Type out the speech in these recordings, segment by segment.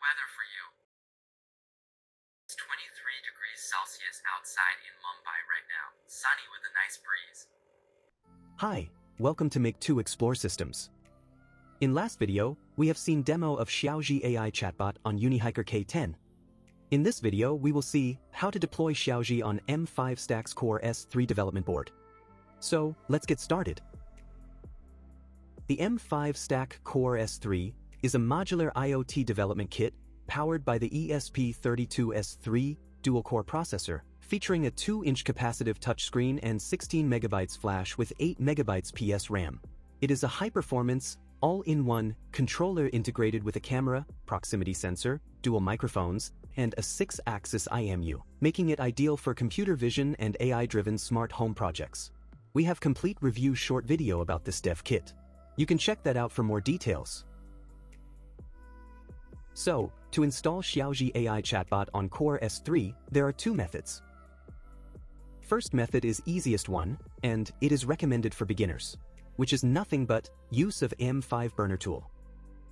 weather for you. It's 23 degrees Celsius outside in Mumbai right now, sunny with a nice breeze. Hi, welcome to Make2 Explore Systems. In last video, we have seen demo of Xiaozhi AI chatbot on UniHiker K10. In this video, we will see how to deploy Xiaozhi on M5Stack's CoreS3 development board. So, let's get started. The M5Stack CoreS3 is a modular IoT development kit powered by the ESP32S3 dual-core processor, featuring a 2-inch capacitive touchscreen and 16 MB flash with 8 MB PS RAM. It is a high-performance, all-in-one controller integrated with a camera, proximity sensor, dual microphones, and a 6-axis IMU, making it ideal for computer vision and AI-driven smart home projects. We have complete review short video about this dev kit. You can check that out for more details. So, to install Xiaozhi AI chatbot on CoreS3, there are two methods. First method is easiest one, and it is recommended for beginners, which is nothing but use of M5Burner Tool.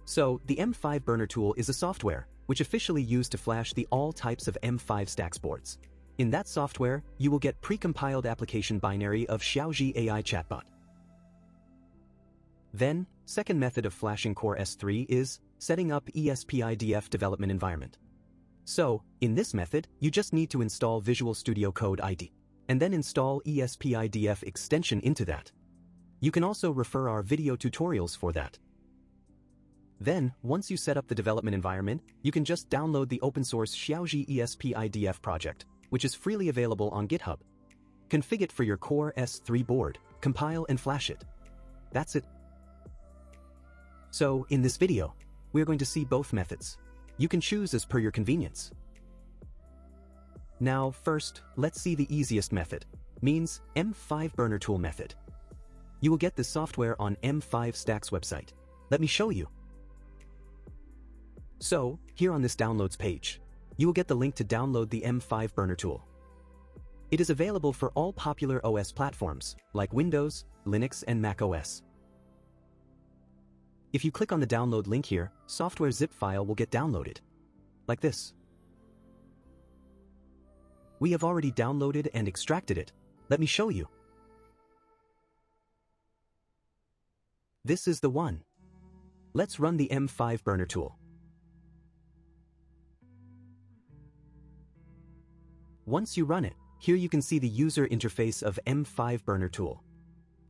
So, the M5Burner Tool is a software which officially used to flash the all types of M5Stack boards. In that software, you will get precompiled application binary of Xiaozhi AI chatbot. Then, second method of flashing CoreS3 is setting up ESP-IDF development environment. So, in this method, you just need to install Visual Studio Code ID, and then install ESP-IDF extension into that. You can also refer our video tutorials for that. Then, once you set up the development environment, you can just download the open-source Xiaozhi ESP-IDF project, which is freely available on GitHub. Configure it for your CoreS3 board, compile and flash it. That's it. So, in this video, we are going to see both methods. You can choose as per your convenience. Now, first, let's see the easiest method, means M5Burner Tool method. You will get this software on M5Stack's website. Let me show you. So, here on this downloads page, you will get the link to download the M5Burner Tool. It is available for all popular OS platforms, like Windows, Linux, and Mac OS. If you click on the download link here, software zip file will get downloaded. Like this. We have already downloaded and extracted it. Let me show you. This is the one. Let's run the M5Burner Tool. Once you run it, here you can see the user interface of M5Burner Tool.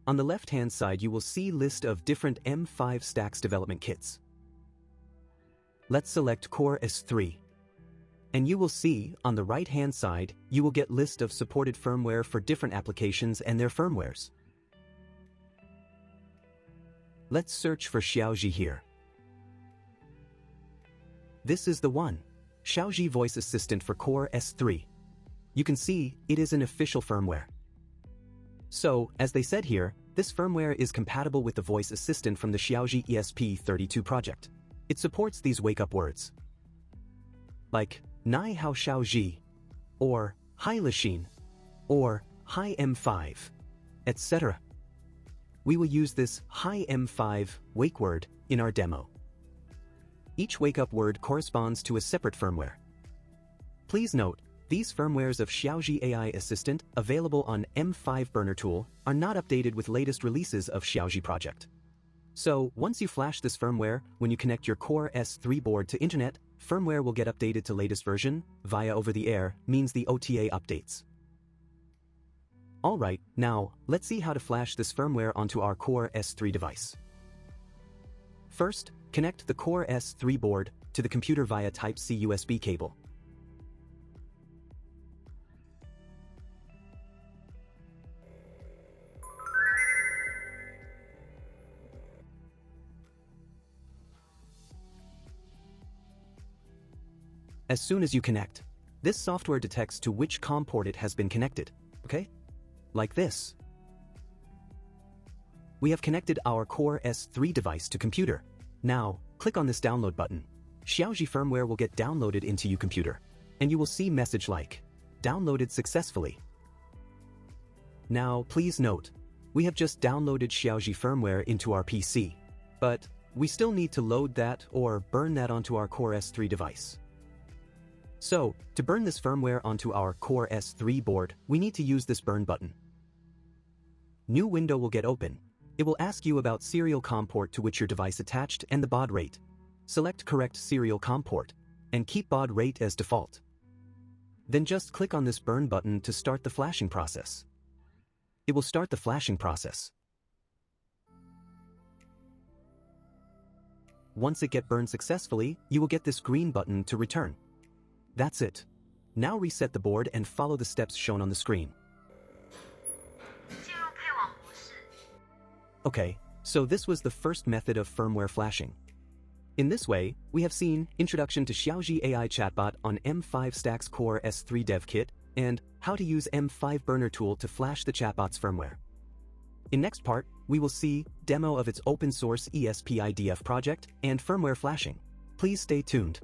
On the left-hand side, you will see list of different M5Stacks development kits. Let's select CoreS3. And you will see, on the right-hand side, you will get list of supported firmware for different applications and their firmwares. Let's search for Xiaozhi here. This is the one, Xiaozhi Voice Assistant for CoreS3. You can see, it is an official firmware. So, as they said here, this firmware is compatible with the voice assistant from the Xiaozhi ESP32 project. It supports these wake-up words, like Nai Hao Xiaozhi, or Hi Lixin, or Hi M5, etc. We will use this Hi M5 wake word in our demo. Each wake-up word corresponds to a separate firmware. Please note, these firmwares of Xiaozhi AI Assistant, available on M5Burner Tool, are not updated with latest releases of Xiaozhi project. So, once you flash this firmware, when you connect your CoreS3 board to internet, firmware will get updated to latest version, via over-the-air, means the OTA updates. Alright, now, let's see how to flash this firmware onto our CoreS3 device. First, connect the CoreS3 board to the computer via Type-C USB cable. As soon as you connect, this software detects to which COM port it has been connected, okay? Like this. We have connected our CoreS3 device to computer. Now, click on this download button. Xiaozhi firmware will get downloaded into your computer, and you will see message like, downloaded successfully. Now, please note, we have just downloaded Xiaozhi firmware into our PC, but we still need to load that or burn that onto our CoreS3 device. So, to burn this firmware onto our CoreS3 board, we need to use this burn button. New window will get open. It will ask you about serial COM port to which your device attached and the baud rate. Select correct serial COM port, and keep baud rate as default. Then just click on this burn button to start the flashing process. It will start the flashing process. Once it get burned successfully, you will get this green button to return. That's it. Now reset the board and follow the steps shown on the screen. Okay, so this was the first method of firmware flashing. In this way, we have seen Introduction to Xiaozhi AI Chatbot on M5Stack CoreS3 Dev Kit and how to use M5Burner Tool to flash the chatbot's firmware. In next part, we will see demo of its open source ESPIDF project and firmware flashing. Please stay tuned.